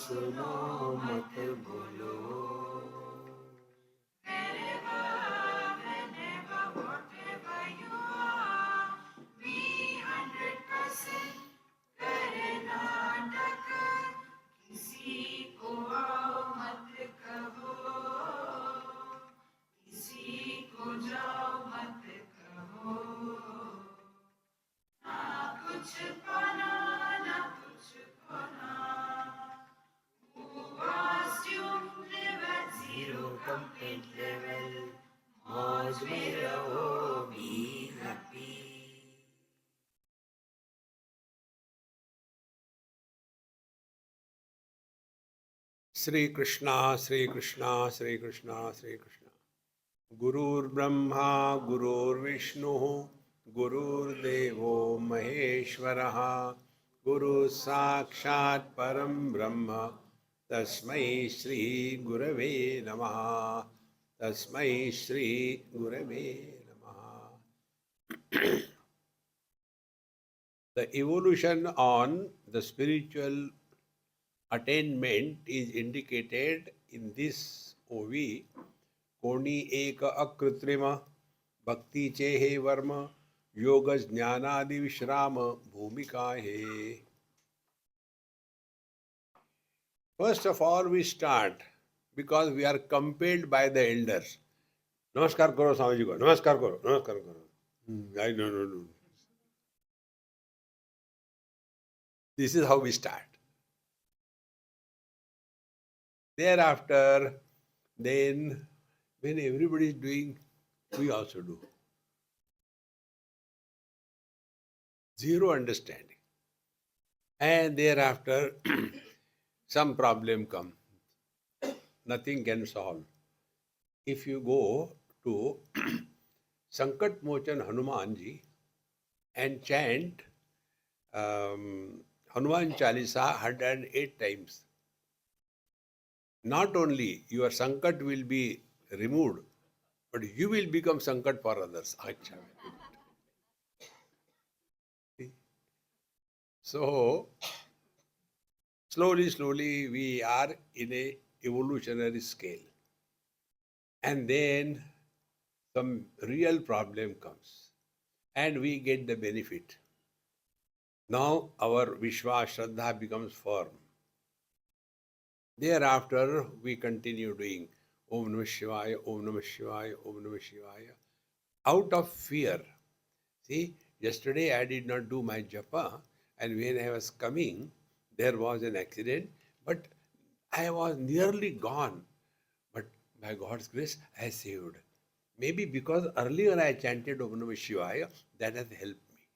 सुनो मत भूलो. Complete level, मौज में रहो, be happy. Shri Krishna, Shri Krishna, Shri Krishna, Shri Krishna. Gurur Brahma, Gurur Vishnu, Gurur Devo Maheshwaraha, Guru Sakshat Param Brahma, Tasmai Shri Gurave Namaha. Tasmai Shri Gurave Namaha. The evolution on the spiritual attainment is indicated in this OV. कोणी एक अकृत्रिम भक्ति चेहे worm योग ज्ञानादि विश्राम भूमिका है. First of all, we start because we are compelled by the elders. नमस्कार करो स्वामी जी को, नमस्कार करो, नमस्कार करो. No. This is how we start. Thereafter, then, when everybody is doing, we also do. Zero understanding. And thereafter, some problem comes. Nothing can solve. If you go to Sankat Mochan Hanumanji and chant Hanuman Chalisa 108 times, not only your Sankat will be removed, but you will become Sankat for others. So, slowly we are in a evolutionary scale. And then some real problem comes and we get the benefit. Now our Vishwa Shraddha becomes firm. Thereafter we continue doing Om Namah Shivaya, Om Namah Shivaya, Om Namah Shivaya, out of fear. See, yesterday I did not do my japa, and when I was coming, there was an accident, but I was nearly gone. But by God's grace, I saved. Maybe because earlier I chanted Om Namah Shivaya, that has helped me.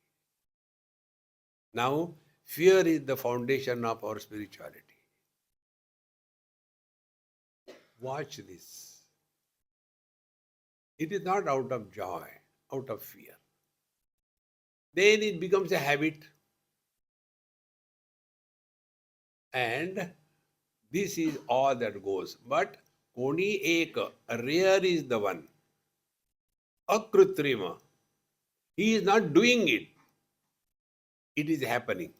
Now, fear is the foundation of our spirituality. Watch this. It is not out of joy, out of fear. Then it becomes a habit. And this is all that goes. But Koni Eka, rare is the one. Akrutrima. He is not doing it. It is happening.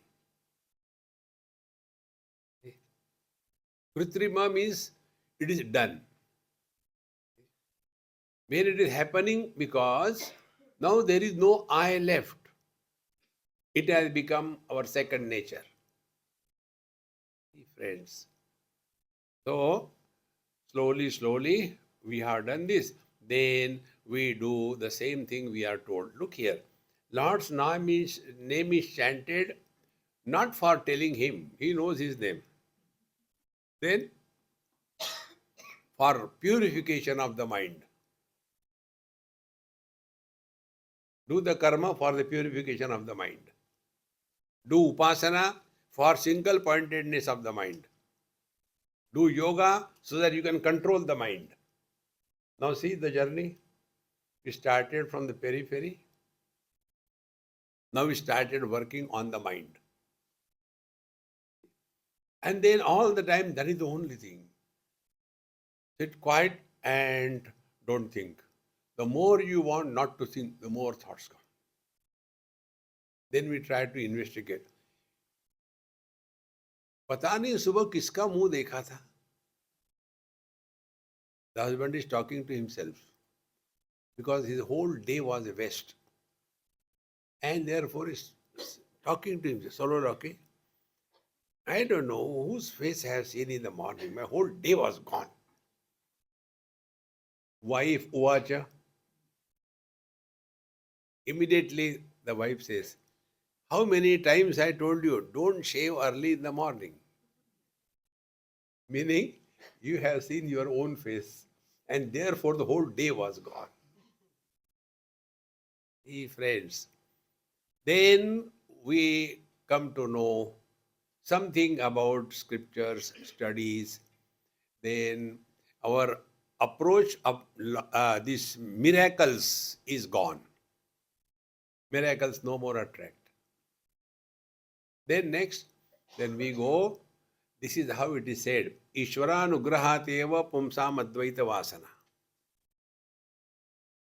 Kritrima means it is done. When it is happening, because now there is no I left. It has become our second nature. Friends. So, slowly, we have done this. Then we do the same thing we are told. Look here. Lord's name is chanted not for telling him. He knows his name. Then, for purification of the mind. Do the karma for the purification of the mind. Do upasana for single pointedness of the mind. Do yoga so that you can control the mind. Now see the journey. We started from the periphery. Now we started working on the mind. And then all the time, that is the only thing. Sit quiet and don't think. The more you want not to think, the more thoughts come. Then we try to investigate. पता नहीं सुबह किसका मुंह देखा था. The husband is talking to himself because his whole day was a waste, and therefore is talking to himself. Sololoquy. I don't know whose face I have seen in the morning. My whole day was gone. Wife uvacha. Immediately the wife says, how many times I told you, don't shave early in the morning. Meaning, you have seen your own face and therefore the whole day was gone. See, friends, then we come to know something about scriptures, studies, then our approach of these miracles is gone. Miracles no more attract. Then next, then we go, this is how it is said, Ishvaranugrahat eva pumsam advaita vasana.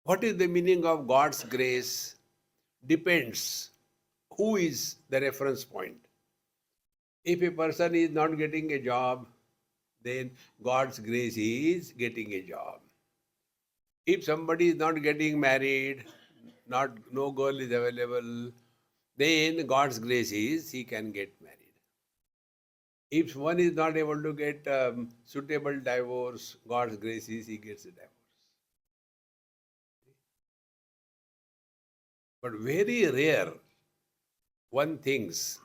What is the meaning of God's grace? Depends who is the reference point. If a person is not getting a job, then God's grace is getting a job. If somebody is not getting married, no girl is available, then God's grace is he can get married. If one is not able to get suitable divorce, God's grace is he gets a divorce. But very rare one thinks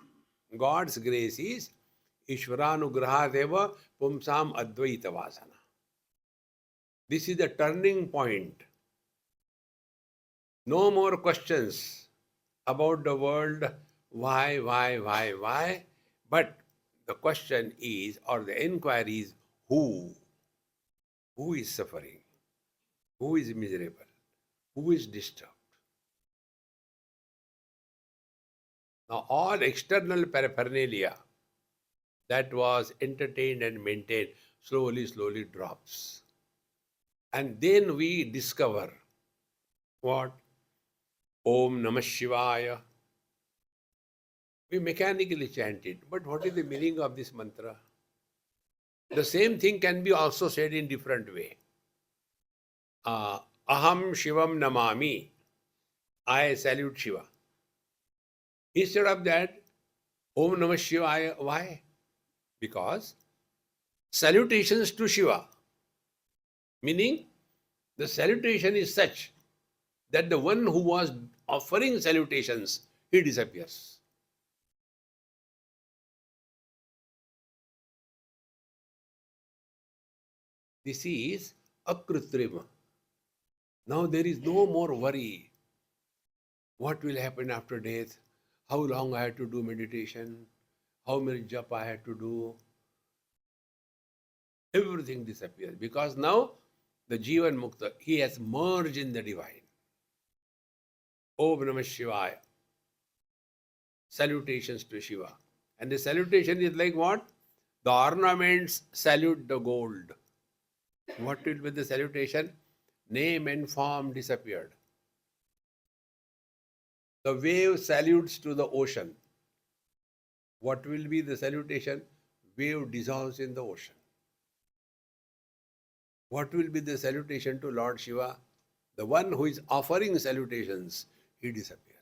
God's grace is Ishvaranugrahateva Pumsam Advaita Vasana. This is the turning point. No more questions about the world, why, but the question is, or the inquiry is, who? Who is suffering? Who is miserable? Who is disturbed? Now, all external paraphernalia that was entertained and maintained slowly drops. And then we discover what? Om Namah Shivaya. We mechanically chant it. But what is the meaning of this mantra? The same thing can be also said in different way. Aham Shivam Namami. I salute Shiva. Instead of that, Om Namah Shivaya. Why? Because salutations to Shiva. Meaning, the salutation is such that the one who was offering salutations, he disappears. This is akrutrima. Now there is no more worry. What will happen after death? How long I have to do meditation? How many japa I have to do? Everything disappears because now the Jivan Mukta, he has merged in the divine. Om Namah Shivaya. Salutations to Shiva. And the salutation is like what? The ornaments salute the gold. What will be the salutation? Name and form disappeared. The wave salutes to the ocean. What will be the salutation? Wave dissolves in the ocean. What will be the salutation to Lord Shiva? The one who is offering salutations, he disappears.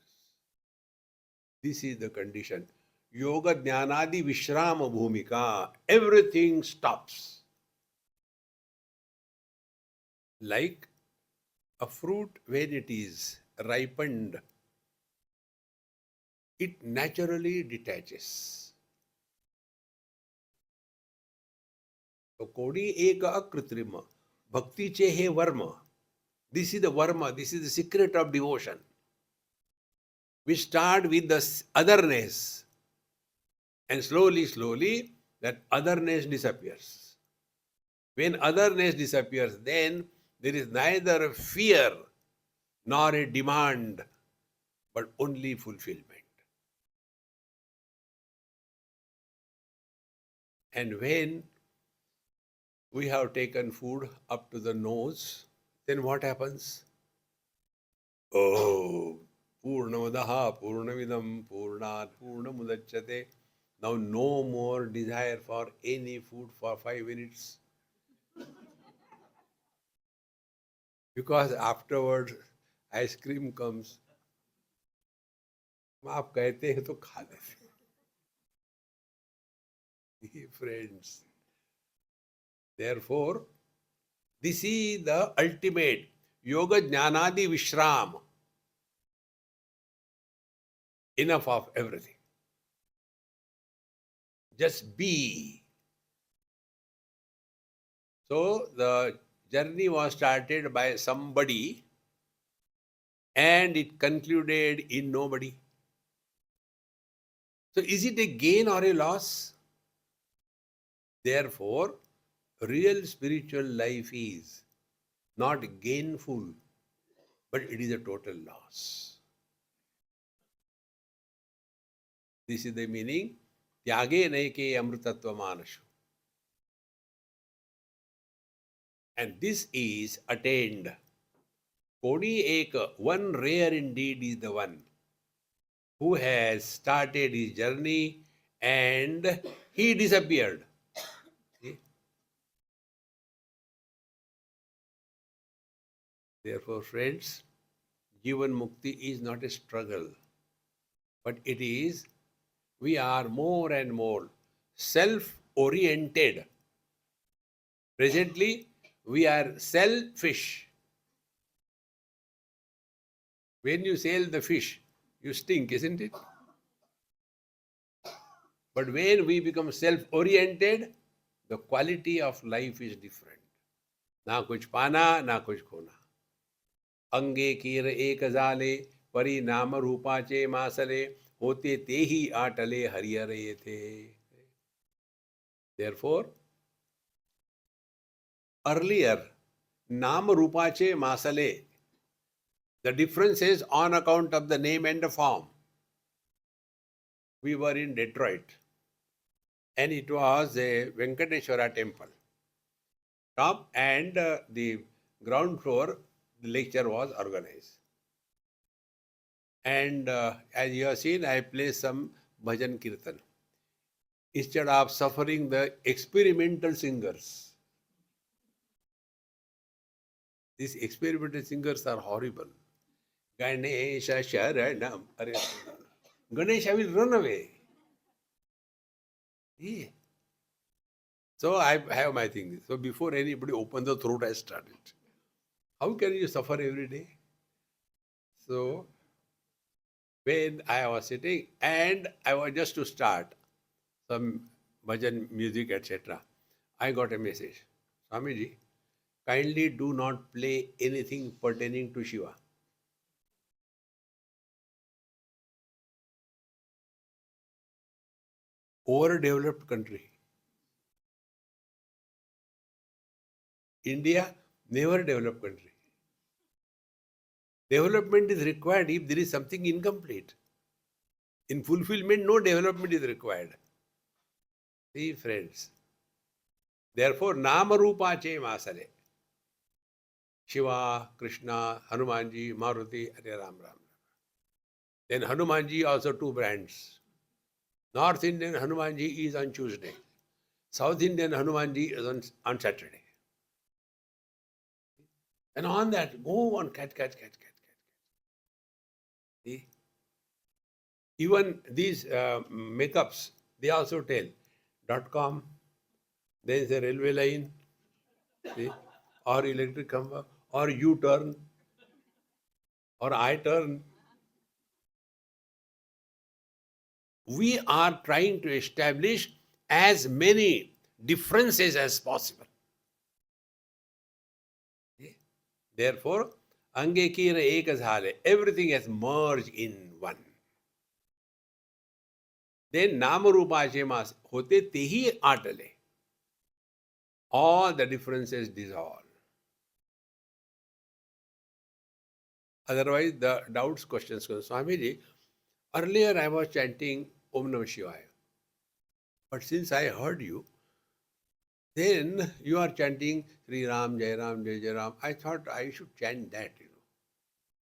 This is the condition. Yoga Jnanadi Vishrama Bhumika. Everything stops. Like a fruit when it is ripened, it naturally detaches. So Kodi Eka Akritrima. Bhakti Chehe Varma. This is the Varma, this is the secret of devotion. We start with the otherness, and slowly that otherness disappears. When otherness disappears, then there is neither fear nor a demand, but only fulfillment. And when we have taken food up to the nose, then what happens? Oh, Purnamadaha Purnavidam Purnat Purnamudachyate Now no more desire for any food for 5 minutes. Because afterwards ice cream comes. आप कहते हैं तो खा लेते हैं. Friends. Therefore, this is the ultimate yoga jnanadi vishram. Enough of everything. Just be. So the journey was started by somebody and it concluded in nobody. So is it a gain or a loss? Therefore, real spiritual life is not gainful, but it is a total loss. This is the meaning. Tyage naike amrutatva manashu. And this is attained. Kodi eka, one rare indeed is the one who has started his journey and he disappeared. See? Therefore, friends, Jivan Mukti is not a struggle, but it is, we are more and more self-oriented. Presently, we are selfish. When you sell the fish, you stink, isn't it? But when we become self-oriented, the quality of life is different. Na kuch pana, na kuch khona. Ange kir ek zale, pari nama rupa che masale, hote tehi atale hariyare the. Therefore, earlier, nama rupa che masale, the difference is on account of the name and the form. We were in Detroit and it was a Venkateshwara temple. Top and the ground floor, the lecture was organized. And as you have seen, I play some bhajan kirtan. Instead of suffering the experimental singers. These experimental singers are horrible. Ganesha Sharanam. Ganesha will run away. Yeah. So I have my thing. So before anybody opens the throat, I started. How can you suffer every day? So when I was sitting and I was just to start some bhajan music, etc., I got a message. Swamiji, kindly do not play anything pertaining to Shiva. Overdeveloped country. India, never developed country. Development is required if there is something incomplete. In fulfillment, no development is required. See, friends. Therefore, Nama Rupa Che Masale. Shiva, Krishna, Hanumanji, Maruti, Hare Ram Ram. Then Hanumanji also two brands. North Indian Hanumanji is on Tuesday. South Indian Hanumanji is on Saturday. And on that, go on, catch. See? Even these makeups, they also tell .com, there is a railway line, see? Or electric khamba, or U-turn, or I-turn. We are trying to establish as many differences as possible. See? Therefore, Ange kira eka zhale, everything has merged in one. Then Nama Rupa Chemas hote tehi atale. All the differences dissolve. Otherwise, the doubts, questions come. Swamiji, earlier I was chanting Om Namah Shivaya. But since I heard you, then you are chanting Sri Ram, Jai Ram, Jai Jai Ram. I thought I should chant that,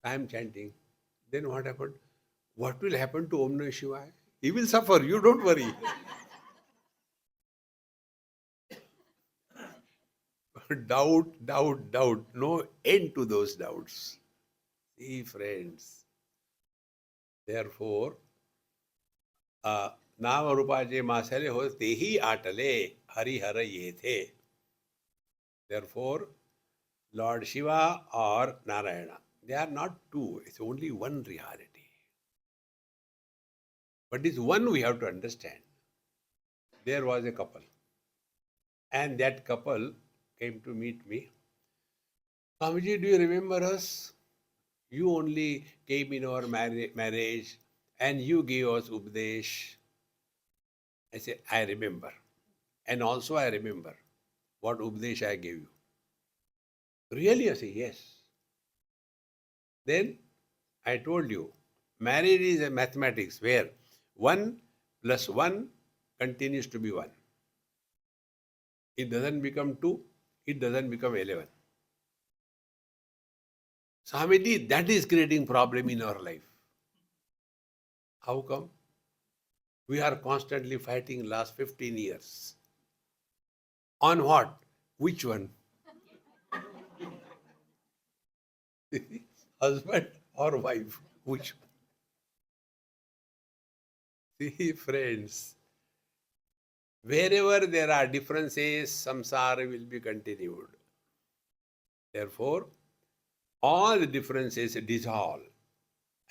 I am chanting. Then what happened? What will happen to Om Namah Shivaya? He will suffer, you don't worry. Doubt, doubt, doubt. No end to those doubts. See, friends. Therefore, नाम रूपाचे मासले हो तेही आटले हरिहर येथे. Therefore, Lord Shiva or Narayana, they are not two, it's only one reality. But this one we have to understand. There was a couple, and that couple came to meet me. Swamiji, do you remember us? You only came in our marriage and you gave us Upadesh. I said, I remember. And also I remember what Upadesh I gave you. Really? I say, yes. Then I told you, marriage is a mathematics where 1 plus 1 continues to be 1. It doesn't become 2, it doesn't become 11. Swamiji, that is creating problem in our life. How come? We are constantly fighting last 15 years. On what? Which one? Husband or wife? Which one? See, friends, wherever there are differences, samsara will be continued. Therefore, all the differences dissolve.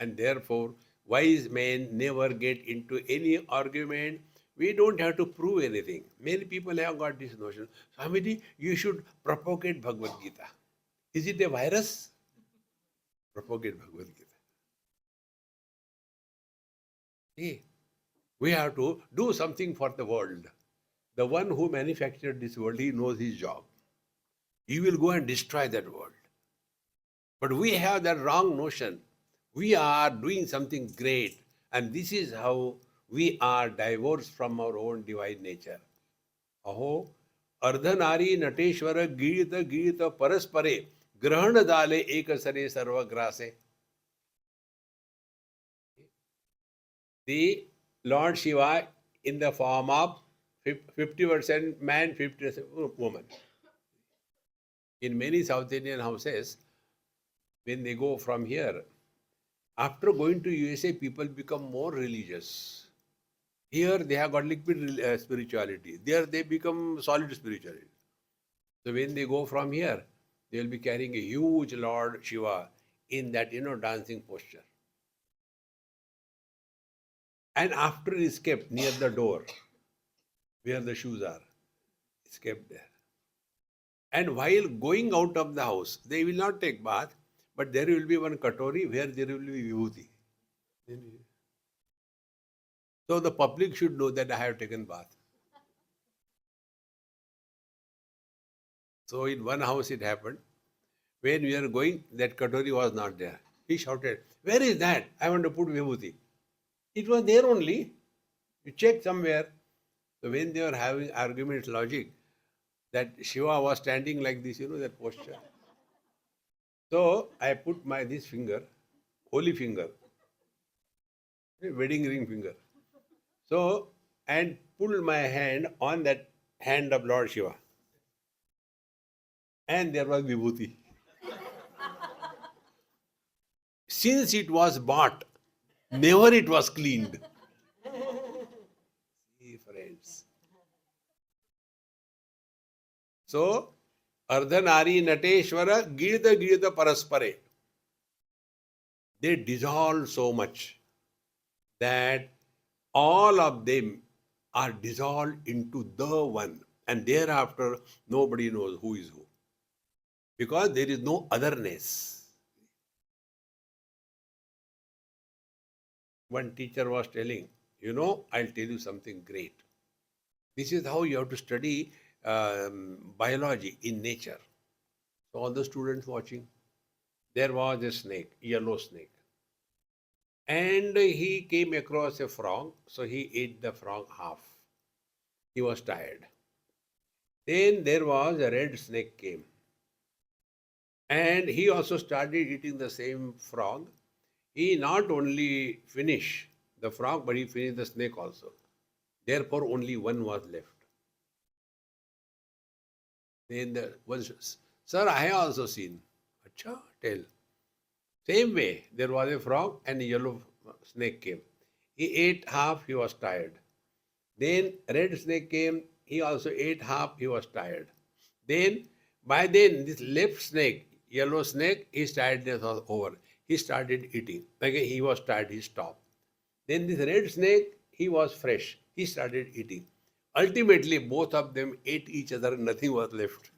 And therefore, wise men never get into any argument. We don't have to prove anything. Many people have got this notion. Swamiji, you should propagate Bhagavad Gita. Is it a virus? Propagate Bhagavad Gita. See, we have to do something for the world. The one who manufactured this world, he knows his job. He will go and destroy that world. But we have that wrong notion. We are doing something great, and this is how we are divorced from our own divine nature. Aho, ardhanari nateshwara gita gita paraspare grahana dale ekasare sarvagrase. The Lord Shiva in the form of 50% man, 50% woman. In many South Indian houses, when they go from here, after going to USA, people become more religious. Here they have got liquid spirituality. There they become solid spirituality. So when they go from here, they will be carrying a huge Lord Shiva in that, dancing posture. And after it is kept near the door, where the shoes are, it's kept there. And while going out of the house, they will not take bath, but there will be one katori where there will be vibhuti. So the public should know that I have taken bath. So in one house it happened. When we are going, that katori was not there. He shouted, "Where is that? I want to put vibhuti." It was there only. You check somewhere. So when they were having arguments, logic, that Shiva was standing like this, that posture. So I put this finger, holy finger, wedding ring finger. So, and pulled my hand on that hand of Lord Shiva. And there was vibhuti. Since it was bought, never it was cleaned. See, friends. So, Ardhanari Nateshwara Girda Girda Paraspare. They dissolve so much that all of them are dissolved into the one. And thereafter, nobody knows who is who. Because there is no otherness. One teacher was telling, I'll tell you something great. This is how you have to study biology in nature. So all the students watching, there was a snake, yellow snake. And he came across a frog, so he ate the frog half. He was tired. Then there was a red snake came. And he also started eating the same frog. He not only finished, the frog, but he finished the snake also. Therefore, only one was left. Then the one, sir, I have also seen. Acha, tell. Same way, there was a frog and a yellow snake came. He ate half, he was tired. Then red snake came, he also ate half, he was tired. Then, by then, this left snake, yellow snake, his tiredness was over. He started eating. Again, he was tired, he stopped. Then this red snake, he was fresh. He started eating. Ultimately, both of them ate each other, nothing was left.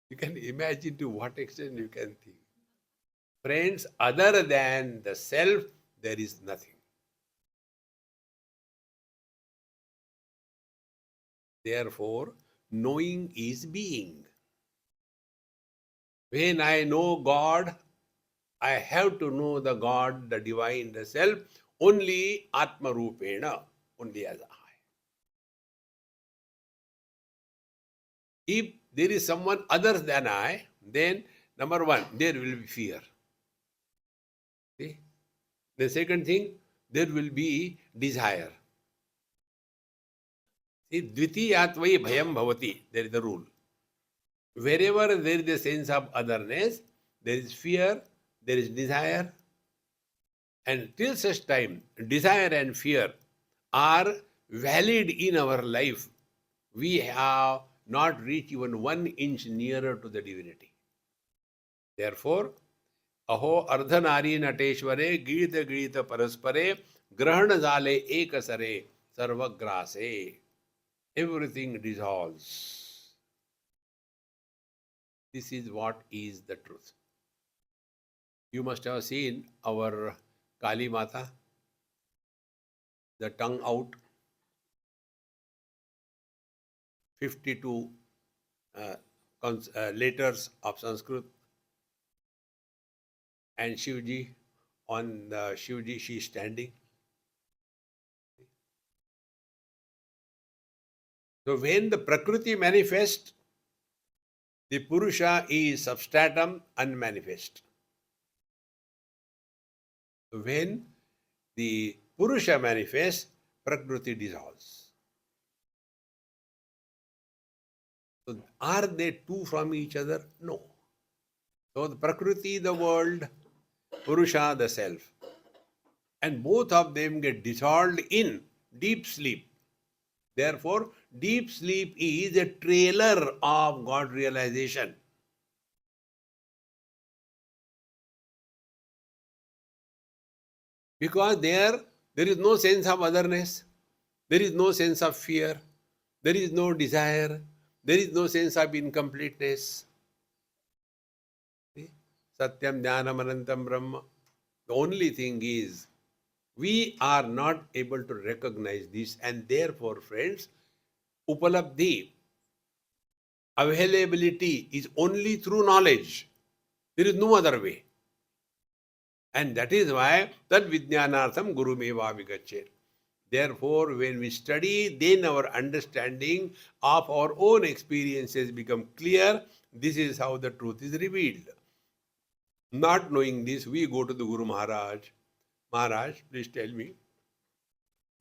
You can imagine to what extent you can think. Friends, other than the self, there is nothing. Therefore, knowing is being. When I know God, I have to know the God, the divine, the self, only Atma Rupena, only as I. If there is someone other than I, then number one, there will be fear. See? The second thing, there will be desire. See, Dvitiyatvai bhayam bhavati, there is the rule. Wherever there is a sense of otherness, there is fear, there is desire, and till such time, desire and fear are valid in our life, we have not reached even 1 inch nearer to the divinity. Therefore, aho ardhanari nateshware gita gita paraspare grahana jale ekasare sarvagrase. Everything dissolves. This is what is the truth. You must have seen our Kali Mata, the tongue out, 52 letters of Sanskrit, and Shivji, on the Shivji she is standing. So when the Prakriti manifests, the Purusha is substratum unmanifest. When the Purusha manifests, Prakriti dissolves. So are they two from each other? No. So the Prakriti, the world, Purusha, the self. And both of them get dissolved in deep sleep. Therefore, deep sleep is a trailer of God realization. Because there is no sense of otherness, there is no sense of fear, there is no desire, there is no sense of incompleteness. Satyam Jnanam Anantam Brahma. The only thing is, we are not able to recognize this, and therefore, friends, Upalabdhi, availability is only through knowledge. There is no other way. And that is why Tad Vijnanartham Guru Meva Vigachet. Therefore, when we study, then our understanding of our own experiences become clear. This is how the truth is revealed. Not knowing this, we go to the Guru Maharaj. Maharaj, please tell me.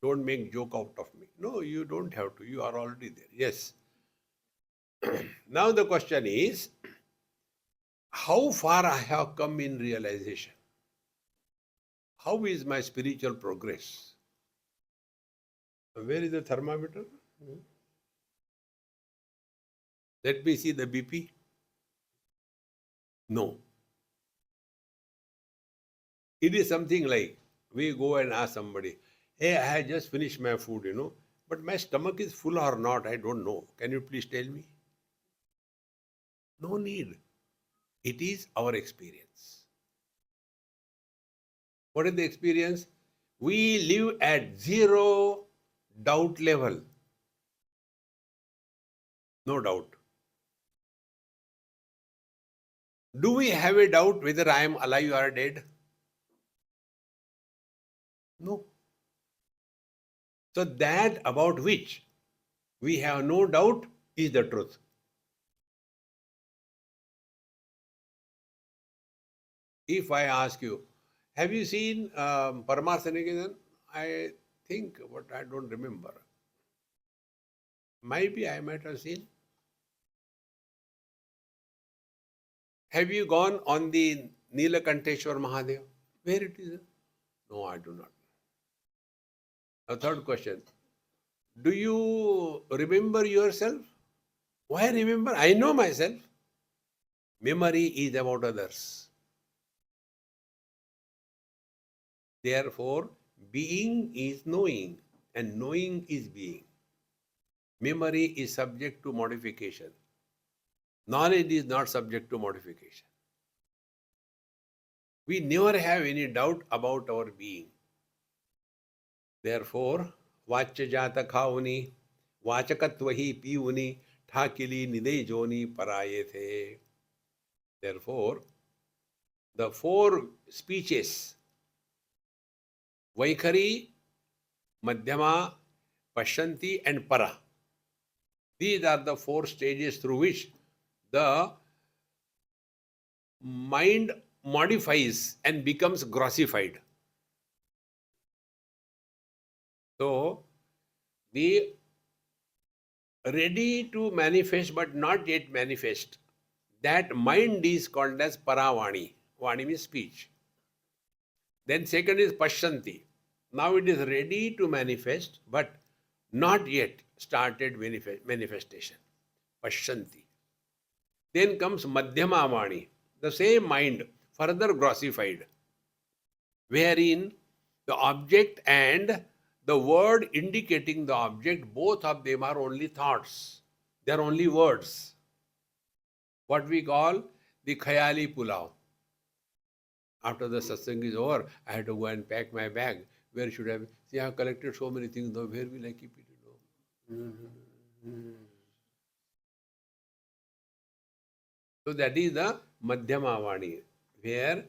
Don't make joke out of me. No, you don't have to. You are already there. Yes. Now the question is, how far I have come in realization? How is my spiritual progress? Where is the thermometer? Let me see the BP. No. It is something like, we go and ask somebody, hey, I have just finished my food, but my stomach is full or not, I don't know. Can you please tell me? No need. It is our experience. What is the experience? We live at zero doubt level. No doubt. Do we have a doubt whether I am alive or dead? No. So that about which we have no doubt is the truth. If I ask you, Have you seen Paramartha Niketan? I think, but I don't remember. Maybe I might have seen. Have you gone on the Nilakanteshwar Mahadev? Where it is? No, I do not. A third question. Do you remember yourself? Why remember? I know myself. Memory is about others. Therefore, being is knowing and knowing is being. Memory is subject to modification. Knowledge is not subject to modification. We never have any doubt about our being. Therefore, Vachya Jata Khauni, Vachakatvahi Piuni, Thakili Nidai Joni Parayethe. Therefore, the four speeches, Vaikhari, Madhyama, Pashyanti and Para. These are the four stages through which the mind modifies and becomes grossified. So, the ready to manifest but not yet manifest, that mind is called as Paravani. Vani means speech. Then second is Pashyanti. Now it is ready to manifest but not yet started manifestation. Pashyanti. Then comes Madhyama Vani, the same mind further grossified, wherein the object and the word indicating the object, both of them are only thoughts. They are only words. What we call the Khayali Pulao. After the satsang is over, I had to go and pack my bag. Where should I be? See, I have collected so many things. Now, where will I keep it? So that is the Madhyama Vani, where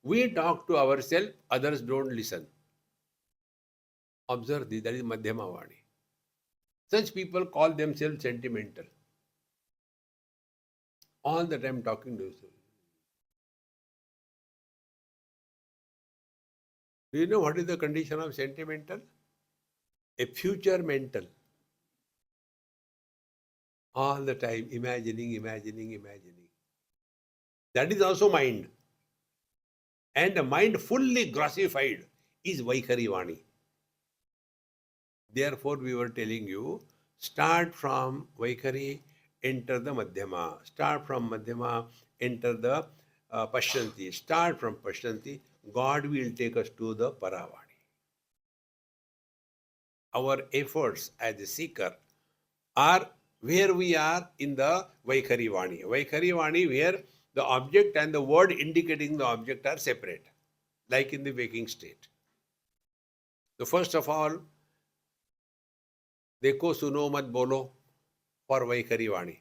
we talk to ourselves, others don't listen. Observe this, that is Madhyama Vani. Such people call themselves sentimental. All the time talking to themselves. Do you know what is the condition of sentimental? A future mental. All the time imagining. That is also mind. And the mind fully grossified is Vaikhari Vani. Therefore, we were telling you, start from Vaikhari, enter the Madhyama. Start from Madhyama, enter the Pashyanti. Start from Pashyanti, God will take us to the Paravani. Our efforts as a seeker are where we are in the Vaikhari Vani. Vaikhari Vani, where the object and the word indicating the object are separate, like in the waking state. So first of all, देखो सुनो मत बोलो for Vaikhari Vani.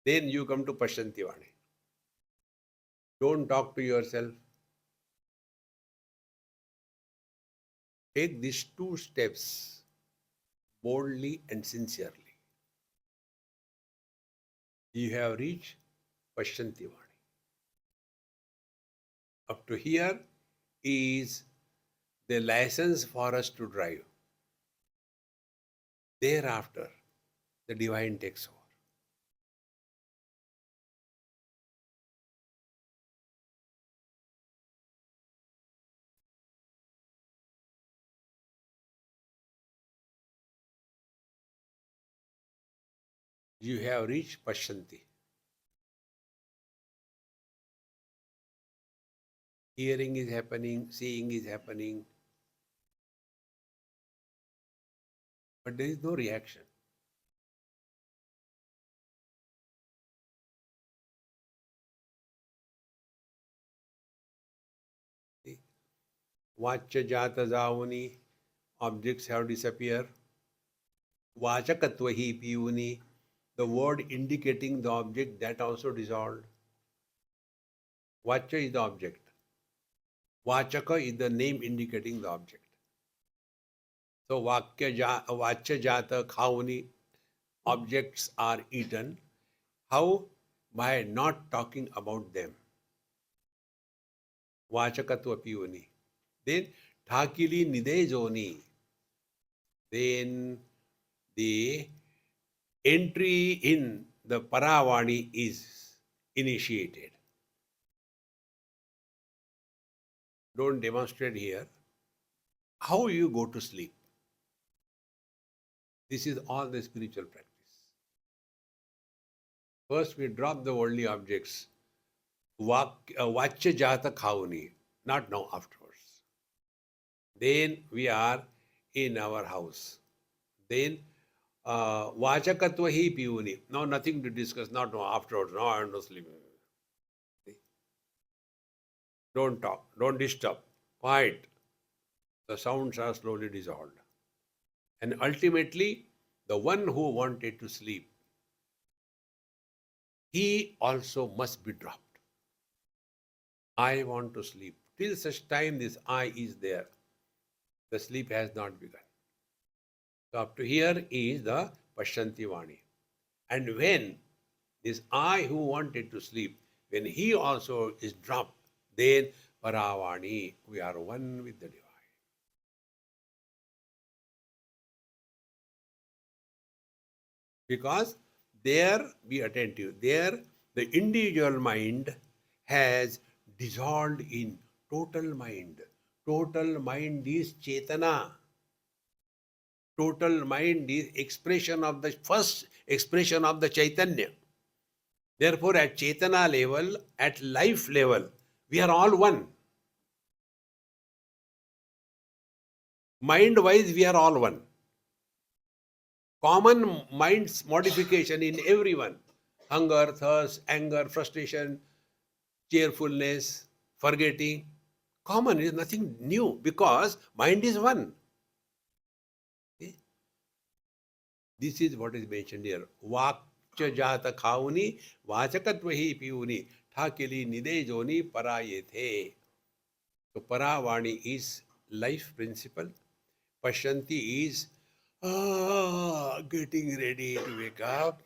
Then you come to Pashyanti Vani. Don't talk to yourself. Take these two steps boldly and sincerely. You have reached Pashyanti Vani. Up to here is the license for us to drive. Thereafter, the divine takes over. You have reached Pashyanti. Hearing is happening, seeing is happening, but there is no reaction. Vachya Jata Zavuni, objects have disappeared. Vachakatvahi Piyuni, the word indicating the object, that also dissolved. Vachya is the object. Vachaka is the name indicating the object. So Vachya Jata Khauni, objects are eaten. How? by not talking about them. Vachakatva piyoni. Then thakili nidejoni. Then the entry in the paravani is initiated. Don't demonstrate here. How you go to sleep? This is all the spiritual practice. First, we drop the worldly objects. Vachya jata khauni. Not now, afterwards. Then we are in our house. Then vachakatva hi piyuni. Now nothing to discuss. Not now, afterwards. Now I am not sleeping. Don't talk. Don't disturb. Quiet. The sounds are slowly dissolved. And ultimately, the one who wanted to sleep, he also must be dropped. I want to sleep. Till such time this I is there, the sleep has not begun. So up to here is the Pashyanti Vani. And when this I who wanted to sleep, when he also is dropped, then Paravani, we are one with the divine. Because there, be attentive, there the individual mind has dissolved in total mind. Total mind is Chetana. Total mind is expression of the first expression of the Chaitanya. Therefore, at Chetana level, at life level, we are all one. Mind-wise, we are all one. Common mind's modification in everyone. Hunger, thirst, anger, frustration, cheerfulness, forgetting. Common is nothing new because mind is one. Okay? This is what is mentioned here. Vakcha jata khauni, vachakatvahi piyuni, thakili nidejoni parayethe. So paravani is life principle. Pashyanti is getting ready to wake up.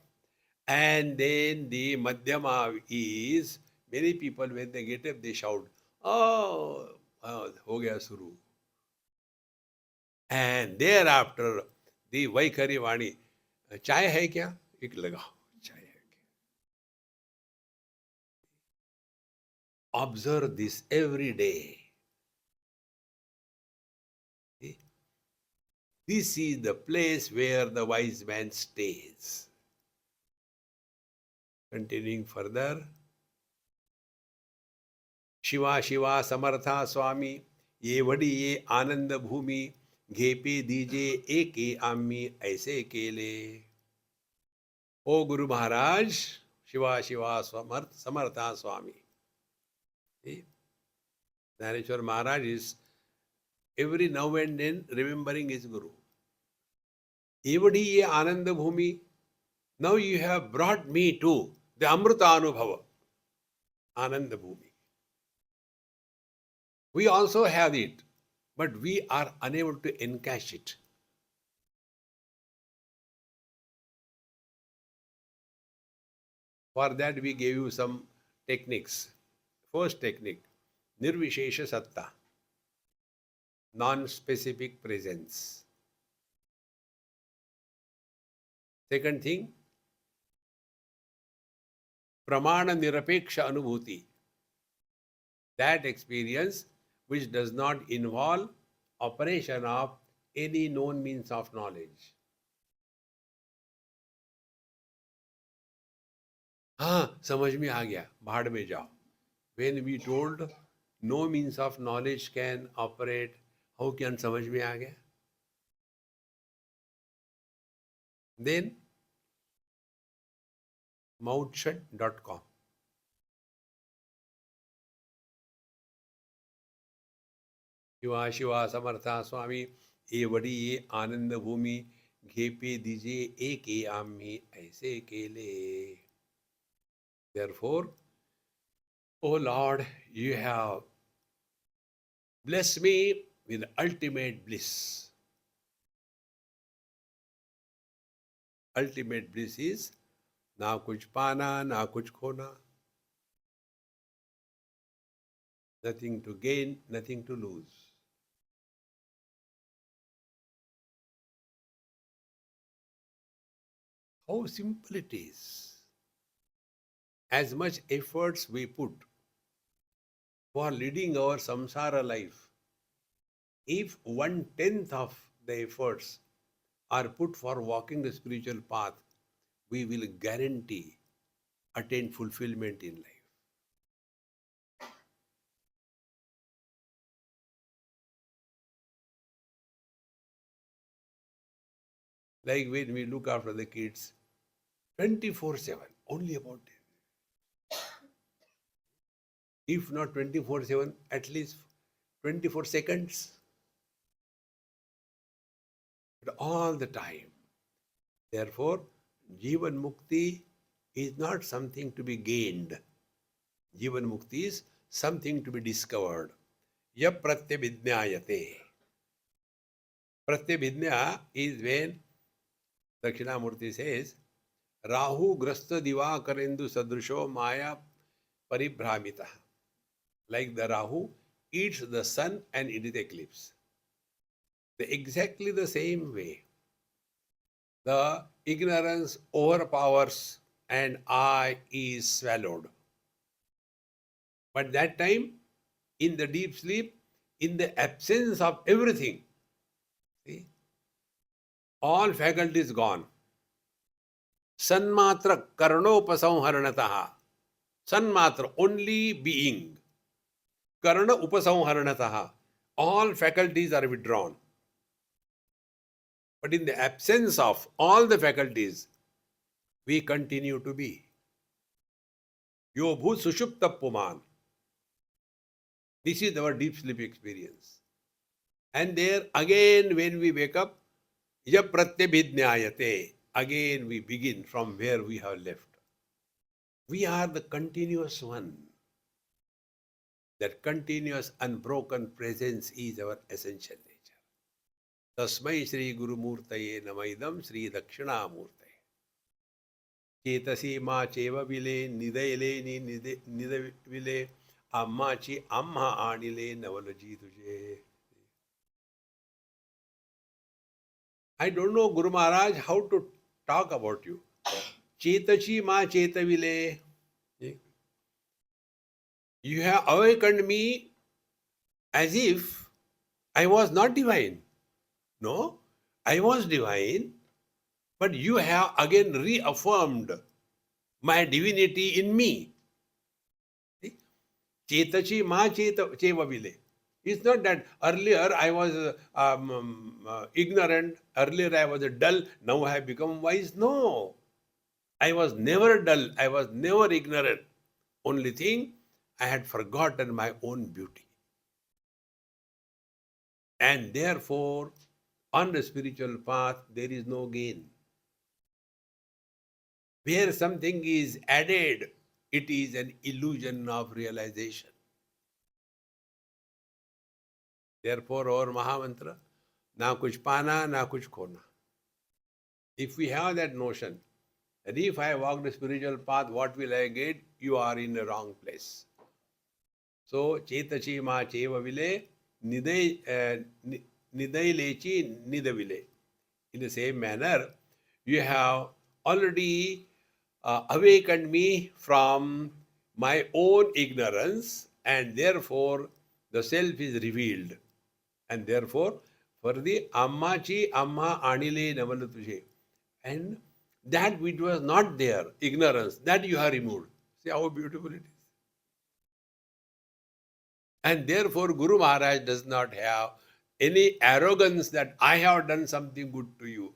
And then the Madhyama is, many people when they get up, they shout, oh, ho gaya suru. And thereafter, the Vaikhari Vani, chai hai kya? Ik lagao, chai hai kya? Observe this every day. This is the place where the wise man stays. Continuing further. Shiva Shiva Samartha Swami, ye vadi ye Ananda Bhumi, घेपे दीजे एक आम्मी ऐसे केले. O Guru Maharaj, Shiva Shiva Samartha Swami. See? Dhaneshwar Maharaj is every now and then remembering his Guru. Evadi ye Ananda Bhumi. Now you have brought me to the Amrutanubhava, Ananda Bhumi. We also have it, but we are unable to encash it. For that we gave you some techniques. First technique, Nirvishesha Satta, non-specific presence. Second thing, Pramana Nirapeksha Anubhuti, that experience which does not involve operation of any known means of knowledge. हाँ, समझ में आ गया, भाड़ में जाओ. When we told no means of knowledge can operate, how can समझ में आ गया? Then mouthshut.com. शिवा शिवा समर्था स्वामी, ये बड़ी ये आनंद भूमि, घेपे दीजिए एक आम्ही ऐसे केले. Therefore, O Lord, you have blessed me with ultimate bliss. Ultimate bliss is ना कुछ पाना, ना कुछ खोना. Nothing to gain, nothing to lose. How simple it is. As much efforts we put for leading our samsara life, if 1/10 of the efforts are put for walking the spiritual path, we will guarantee attain fulfillment in life. Like when we look after the kids, 24/7, only about it. If not 24/7, at least 24 seconds, but all the time. Therefore, Jivan Mukti is not something to be gained. Jivan Mukti is something to be discovered. Ya pratyabhijnayate. Pratyabhijna is when Dakshinamurti says, Rahu grasta divakarendu sadrisho maya paribhramita. Like the Rahu eats the sun and it is eclipse. Exactly the same way, the ignorance overpowers and I is swallowed. But that time, in the deep sleep, in the absence of everything, see, all faculties gone. Sanmatra karnopasamharanataha. Sanmatra, only being. Karna upasamharanataha. All faculties are withdrawn. But in the absence of all the faculties, we continue to be. Yo bhut sushupta puman. This is our deep sleep experience. And there again, when we wake up, ya pratyabhijnayate. Again we begin from where we have left. We are the continuous one. That continuous unbroken presence is our essential nature. Tasmai Shri Guru Murtaye Namaidam Shri Dakshinamurtaye. Chetasi ma cheva vile nidayale ni nidavile ammachi amma anile navalaji tujhe. I don't know, Guru Maharaj, how to talk about you. Chetachi ma chetavile. You have awakened me as if I was not divine. No, I was divine, but you have again reaffirmed my divinity in me. Chetachi ma cheva vile. It's not that earlier I was ignorant, earlier I was dull, now I have become wise. No, I was never dull, I was never ignorant. Only thing, I had forgotten my own beauty. And therefore, on the spiritual path, there is no gain. Where something is added, it is an illusion of realization. Therefore, our Mahamantra, na kuch pana, na kuch khona. If we have that notion, that if I walk the spiritual path, what will I get? You are in the wrong place. So, chetachi ma cheva vile, nidai lechi nidavile. In the same manner, you have already awakened me from my own ignorance, and therefore the self is revealed. And therefore, for the Ammachi Amma Anile Navanatuje. And that which was not there, ignorance, that you have removed. See how beautiful it is. And therefore, Guru Maharaj does not have any arrogance that I have done something good to you.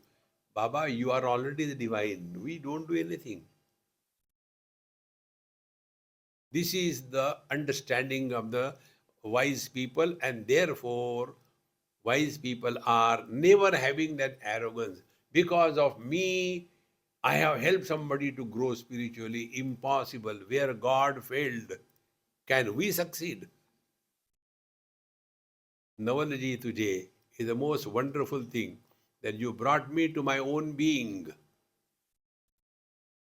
Baba, you are already the divine. We don't do anything. This is the understanding of the wise people, and therefore, wise people are never having that arrogance. Because of me, I have helped somebody to grow spiritually. Impossible. Where God failed, can we succeed? Navalaji Tujhe is the most wonderful thing that you brought me to my own being.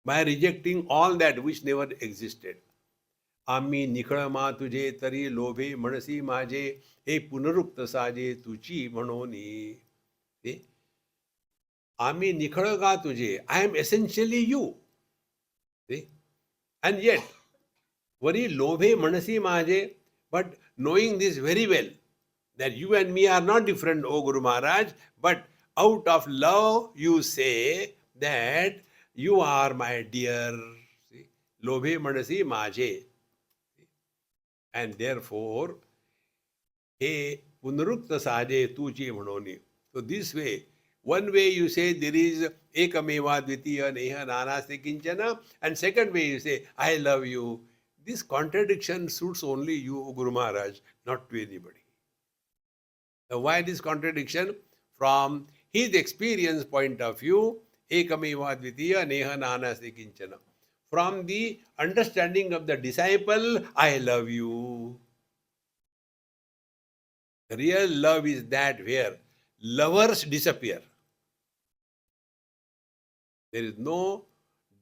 by rejecting all that which never existed. आम्ही निखळमा तुझे तरी लोभे म्हणसी माझे हे पुनरुक्त साजे तुची म्हणोनी. See? आम्ही निखळ का तुझे. I am essentially you. See? And yet, वरी लोभे म्हणसी माझे, but knowing this very well, that you and me are not different, O Guru Maharaj, but out of love you say that you are my dear. See? लोभे म्हणसी माझे. And therefore, हे पुनरुक्त साजे तुची म्हणोनी. So this way, one way you say there is ekameva dvitiya neha nanaste kinchana, and second way you say, I love you. This contradiction suits only you, Guru Maharaj, not to anybody. Now, why this contradiction? From his experience point of view, ekameva dvitiya neha nanaste kinchana. From the understanding of the disciple, I love you. Real love is that where lovers disappear. There is no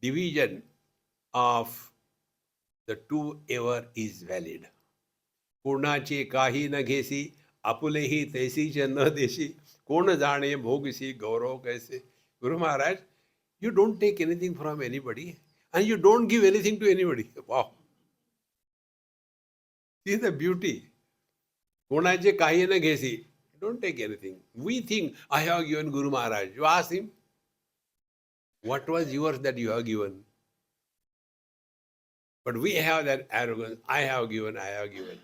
division of the two ever is valid. कोणाचे काही न घेसी, आपुलेही तैसीच न देशी, कोण जाणे भोगसी गौरव कैसे. Guru Maharaj, you don't take anything from anybody. And you don't give anything to anybody. Wow. See the beauty. कोणाचे काही न घेसी. Don't take anything. We think, I have given Guru Maharaj. You ask him, what was yours that you have given? But we have that arrogance. I have given, I have given.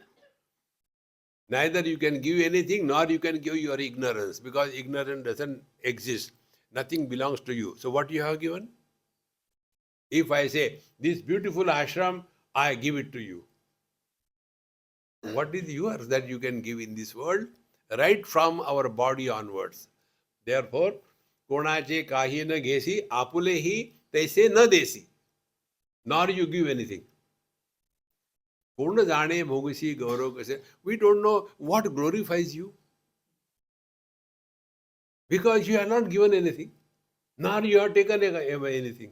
Neither you can give anything, nor you can give your ignorance, because ignorance doesn't exist. Nothing belongs to you. So what you have given? If I say, this beautiful ashram, I give it to you. What is yours that you can give in this world? Right from our body onwards. Therefore, konache kahi na घेसी, आपुलेही तैसे न देसी. Nor you give anything. कोण जाणे भोगसी गौरव कैसे. We don't know what glorifies you. Because you have not given anything. Nor you have taken anything.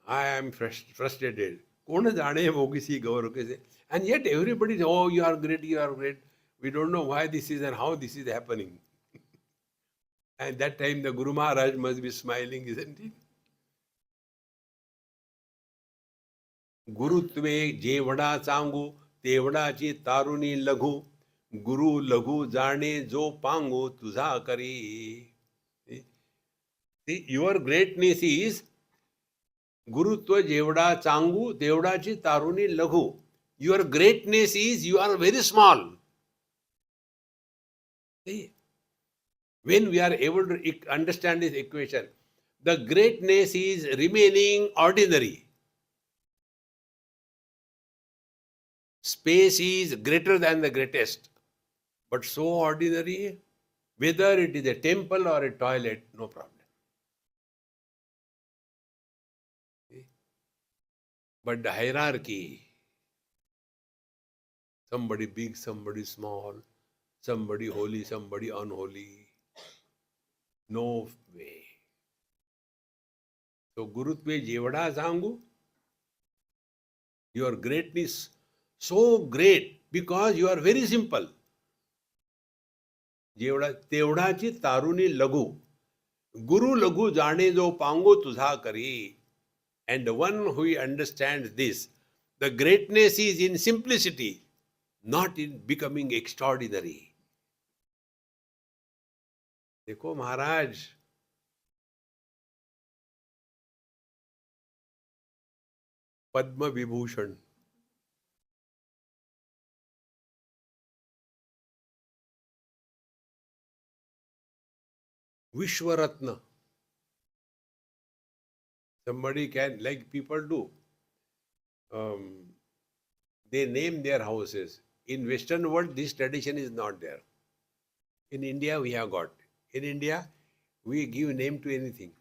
I am frustrated. कोण जाणे भोगसी गौरव कैसे. And yet everybody says, oh, you are great, you are great. We don't know why this is and how this is happening. And that time the Guru Maharaj must be smiling, isn't it? गुरुत्वे जेवढा चांगू तेवढाची तारुणी लघु. गुरु लघु जाणे जो पांगू तुझा करी. See, your greatness is Gurutva jevda changu devdachi taruni laghu. Your greatness is you are very small. See, when we are able to understand this equation, the greatness is remaining ordinary. Space is greater than the greatest, but so ordinary, whether it is a temple or a toilet, no problem. But the hierarchy, somebody big, somebody small, somebody holy, somebody unholy, no way. So Gurutve Jevada Sangu, your greatness so great because you are very simple. Jevada Tevdachi Taruni Lagu. Guru Lagu Jane Jo Pango Tudha Kari. And the one who understands this, the greatness is in simplicity, not in becoming extraordinary. देखो महाराज, Padma Vibhushan, विश्वरत्न. Somebody can, like people do, they name their houses. In Western world, this tradition is not there. In India, we have got. In India, we give name to anything.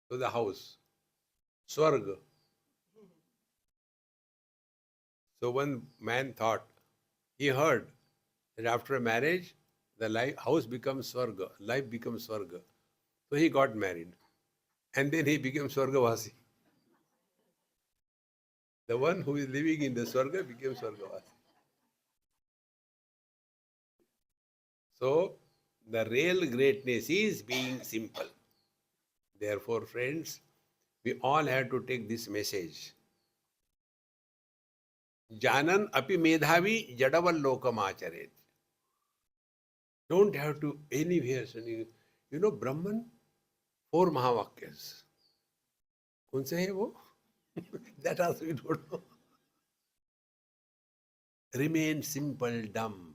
To the house. Swarga. So one man thought, he heard that after marriage, the house becomes Swarga, life becomes Swarga. So he got married. and then he became Swargavasi. The one who is living in the Swarga became Swargavasi. So, the real greatness is being simple. Therefore, friends, we all have to take this message. Janan api medhavi jadavallokam acharet. Don't have to anywhere. You know, Brahman, 4 Mahavakyas. कौन से है वो? That also we don't know. Remain simple, dumb.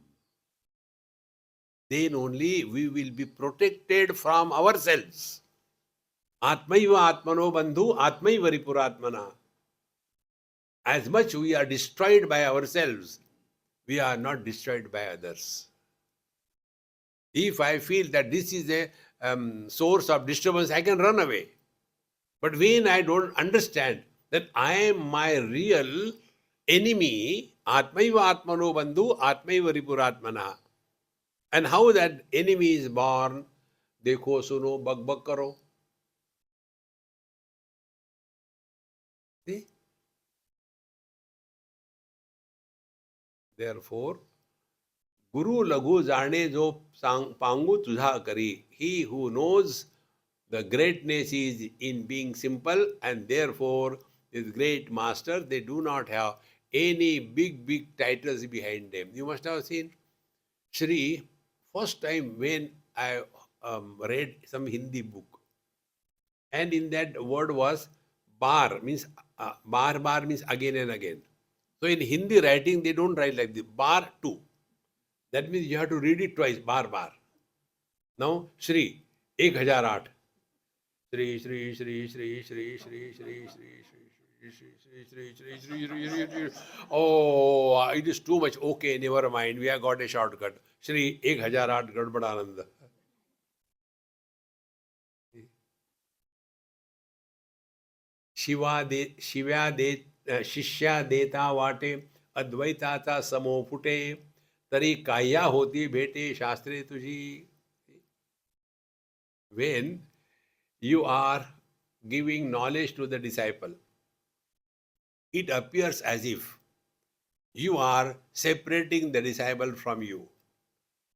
Then only we will be protected from ourselves. Atmaiva atmano bandhu, atmaiva ripuratmana. As much we are destroyed by ourselves, we are not destroyed by others. If I feel that this is a source of disturbance, I can run away. But when I don't understand that I am my real enemy, Atmaiva Atmano Bandhu, Atmaiva Ripuratmana. And how that enemy is born? Dekho, suno, bak bak karo. See? Therefore, Guru Laghu Jane Jo Pangu Tudha Kari. He who knows the greatness is in being simple, and therefore this great master, they do not have any big titles behind them. You must have seen Shri, first time when I read some Hindi book, and in that word was bar, means bar means again and again. So in Hindi writing, they don't write like this, bar 2. That means you have to read it twice, bar. Now, Shri, 1008. Shri, Shri, Shri, Shri, Shri, Shri, Shri, Shri, Shri. Oh, it is too much. Okay, never mind. We have got a shortcut. Shri 1008 Gadbadananda. शिष्या देता वाटे अद्वैताचा समो फुटे तरी काया होती भेटे शास्त्रे तुझी. When you are giving knowledge to the disciple, it appears as if you are separating the disciple from you.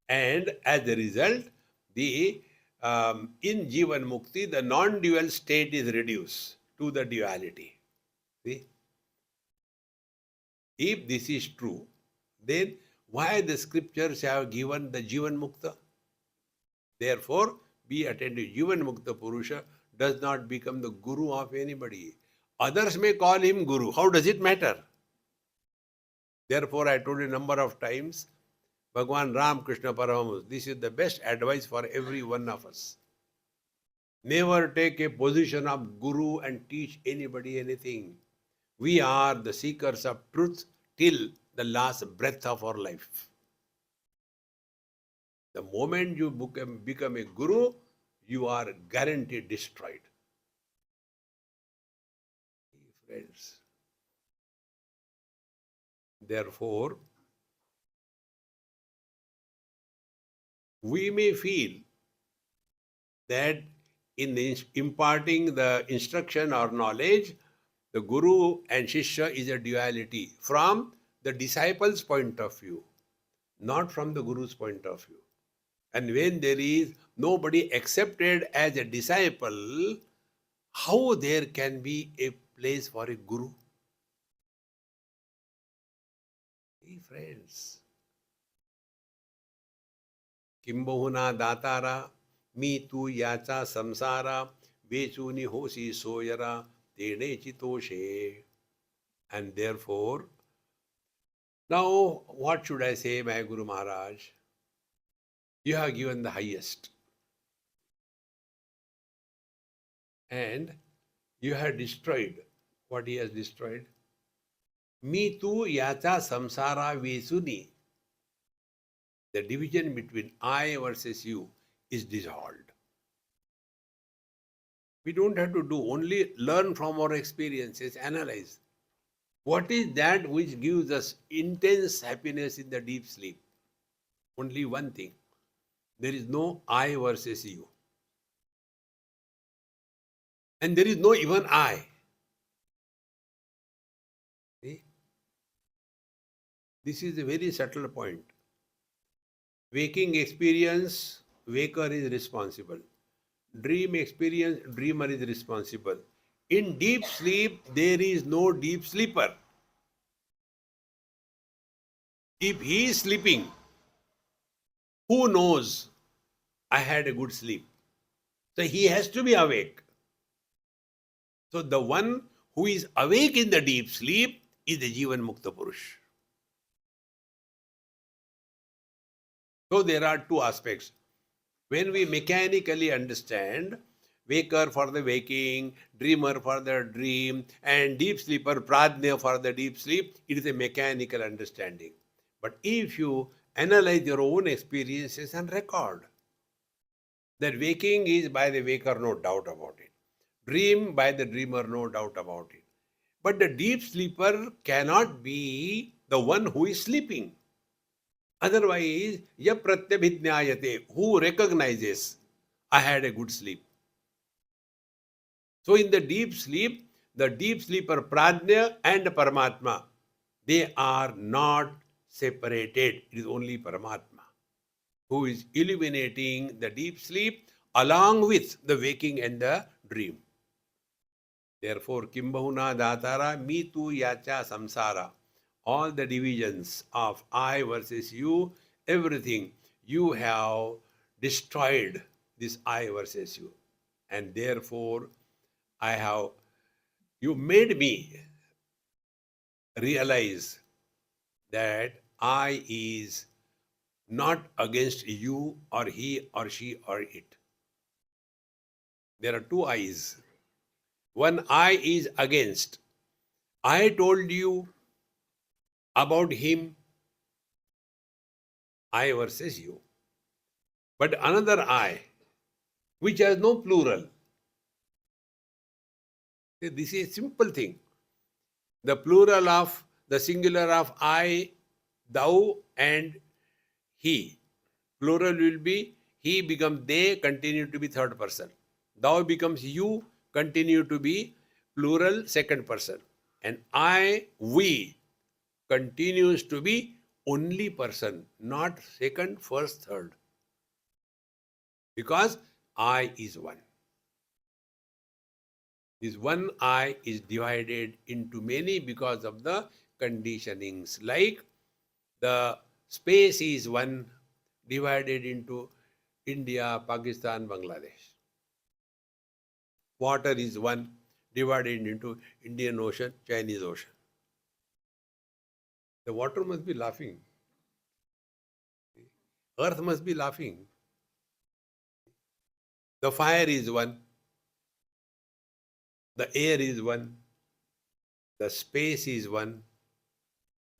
And as a result, the in Jivan Mukti, the non-dual state is reduced to the duality. See? If this is true, then why the scriptures have given the Jivan Mukta? Therefore, be attentive. Jivan Mukta Purusha does not become the guru of anybody. Others may call him guru. How does it matter? Therefore, I told you a number of times, Bhagwan Ram Krishna Paramahamsa, this is the best advice for every one of us. Never take a position of guru and teach anybody anything. We are the seekers of truth till the last breath of our life. The moment you become a guru, you are guaranteed destroyed. Friends. Therefore, we may feel that in imparting the instruction or knowledge, the guru and shishya is a duality from the disciple's point of view, not from the guru's point of view. And when there is nobody accepted as a disciple, how there can be a place for a guru? Hey friends, किंबहुना दातारा मी तू याचा संसारा वेचूनी होसी सोयरा तेने चितोषे. And therefore, now what should I say, my Guru Maharaj? You have given the highest. And you have destroyed what he has destroyed. Me tu yacha samsara vesuni. The division between I versus you is dissolved. We don't have to do, only learn from our experiences, analyze. What is that which gives us intense happiness in the deep sleep? Only one thing. There is no I versus you. And there is no even I. See? This is a very subtle point. Waking experience, waker is responsible. Dream experience, dreamer is responsible. In deep sleep, there is no deep sleeper. If he is sleeping, who knows I had a good sleep? So he has to be awake. So the one who is awake in the deep sleep is the Jivan Mukta Purush. So there are two aspects. When we mechanically understand waker for the waking, dreamer for the dream, and deep sleeper, pradnya for the deep sleep, it is a mechanical understanding. But if you analyze your own experiences and record, that waking is by the waker, no doubt about it. Dream by the dreamer, no doubt about it. But the deep sleeper cannot be the one who is sleeping. Otherwise, ya pratyabhijnayate, who recognizes I had a good sleep. So in the deep sleeper Pradnya and Paramatma, they are not separated. It is only Paramatma who is illuminating the deep sleep along with the waking and the dream. Therefore, Kimbahuna Datara, me tu yacha samsara. All the divisions of I versus you, everything, you have destroyed this I versus you. And therefore, you made me realize that I is not against you or he or she or it. There are two I's. One I is against. I told you about him, I versus you. But another I, which has no plural. This is a simple thing. The plural of the singular of I, thou, and he. Plural will be he becomes they, continue to be third person. Thou becomes you, continue to be plural second person. And I, we continues to be only person, not second, first, third. Because I is one. This one I is divided into many because of the conditionings. Like the space is one divided into India, Pakistan, Bangladesh. Water is one divided into Indian Ocean, Chinese Ocean. The water must be laughing. Earth must be laughing. The fire is one. The air is one. The space is one.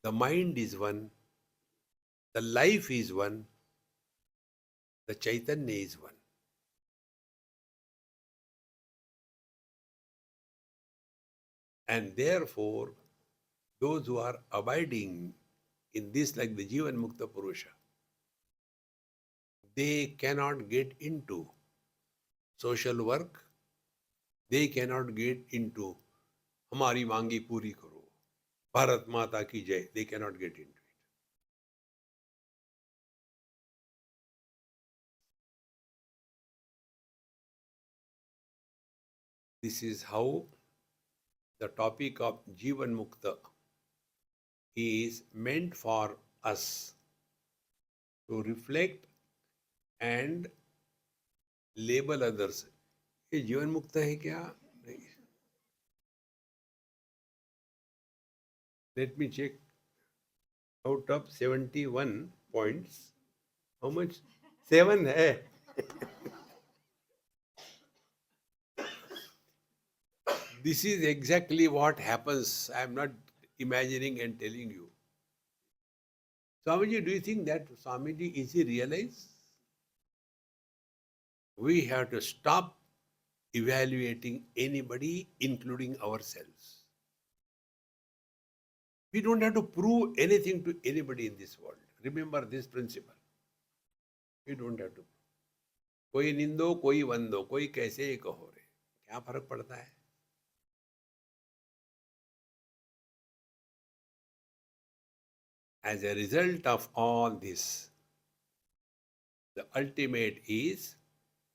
The mind is one. The life is one. The Chaitanya is one. And therefore, those who are abiding in this, like the Jivan Mukta Purusha, they cannot get into social work. They cannot get into Hamari Mangi Puri Karo, Bharat Mata Ki Jai. They cannot get into it. This is how the topic of Jivan Mukta is meant for us to reflect and label others. ये जीवन मुक्त है क्या? नहीं. Let me check. Out of 71 points, how much? 7 है. This is exactly what happens. I am not imagining and telling you. Swamiji, do you think that Swamiji is he realized? We have to stop evaluating anybody, including ourselves. We don't have to prove anything to anybody in this world. Remember this principle. We don't have to. कोई निंदो, कोई वंदो, कोई कैसे कहो रे. क्या फर्क पड़ता है? As a result of all this, the ultimate is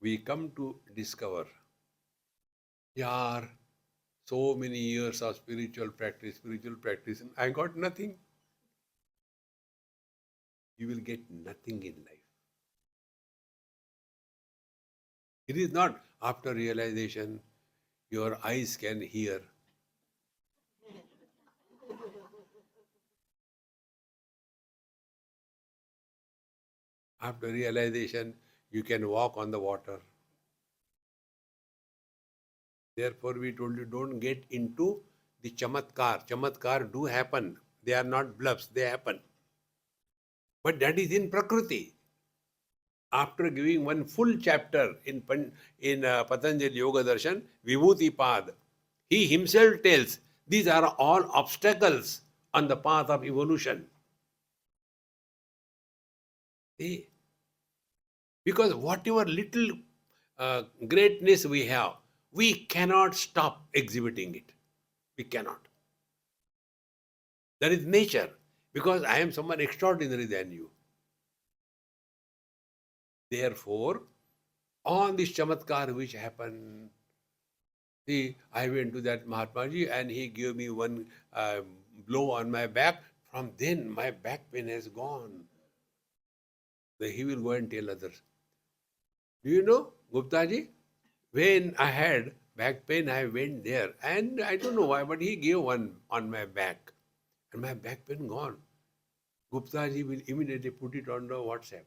we come to discover, yaar, so many years of spiritual practice, and I got nothing. You will get nothing in life. It is not after realization your eyes can hear. After realization you can walk on the water. Therefore we told you, don't get into the chamatkar. Chamatkar do happen. They are not bluffs, they happen. But that is in Prakriti. After giving one full chapter in Patanjali Yoga Darshan, Vibhuti Pad, he himself tells these are all obstacles on the path of evolution. See? Because whatever little greatness we have, we cannot stop exhibiting it. We cannot. That is nature. Because I am someone extraordinary than you. Therefore, all this chamatkar which happened, see, I went to that Mahatmaji and he gave me one blow on my back. From then, my back pain has gone. Then he will go and tell others. Do you know, Guptaji, when I had back pain, I went there and I don't know why, but he gave one on my back and my back pain gone. Guptaji will immediately put it on the WhatsApp.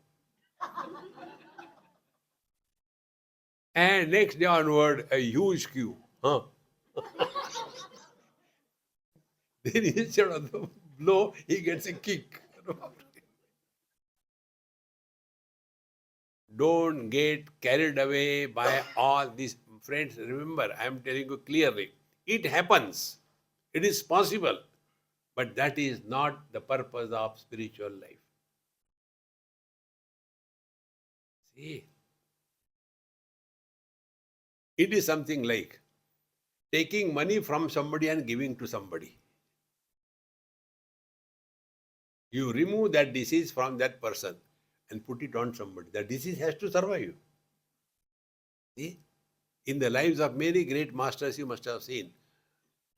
And next day onward, a huge queue. Huh? Then instead of the blow, he gets a kick. Don't get carried away by all these. Friends, remember, I am telling you clearly, it happens. It is possible. But that is not the purpose of spiritual life. See, it is something like taking money from somebody and giving to somebody. You remove that disease from that person and put it on somebody. The disease has to survive. See? In the lives of many great masters, you must have seen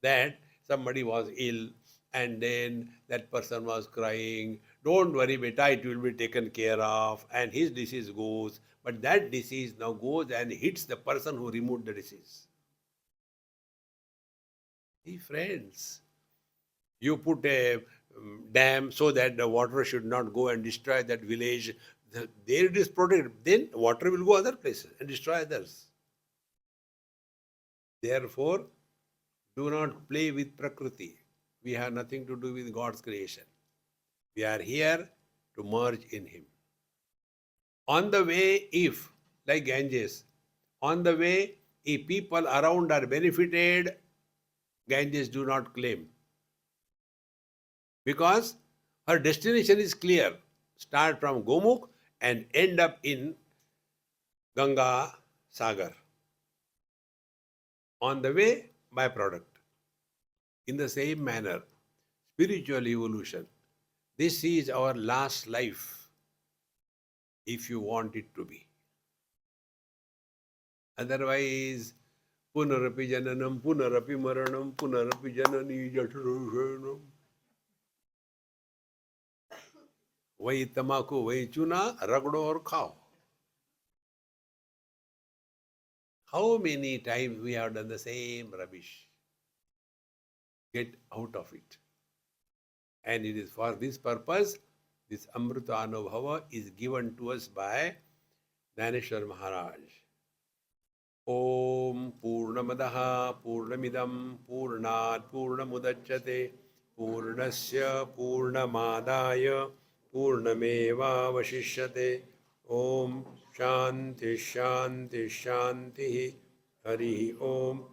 that somebody was ill and then that person was crying, don't worry beta, it will be taken care of, and his disease goes, but that disease now goes and hits the person who removed the disease. See, friends, you put a dam so that the water should not go and destroy that village. There it is protected. Then water will go other places and destroy others. Therefore, do not play with Prakriti. We have nothing to do with God's creation. We are here to merge in Him. On the way, if, like Ganges, on the way, if people around are benefited, Ganges do not claim. Because her destination is clear. Start from Gomukh and end up in Ganga Sagar. On the way, byproduct. In the same manner, spiritual evolution. This is our last life, if you want it to be. Otherwise, punarapi jananam, punarapi maranam, punarapi janani jatarushanam. वही तमाकू वही चूना रगड़ो और खाओ. How many times we have done the same rubbish? Get out of it. And it is for this purpose, this Amrutanubhava is given to us by Dhaneshwar Maharaj. Om Purnamadaha Purnamidam Purnat Purnamudachyate Purnasya Purnamadaya Purnameva Vashishyate. Om Shanti Shanti Shanti. Hari Om.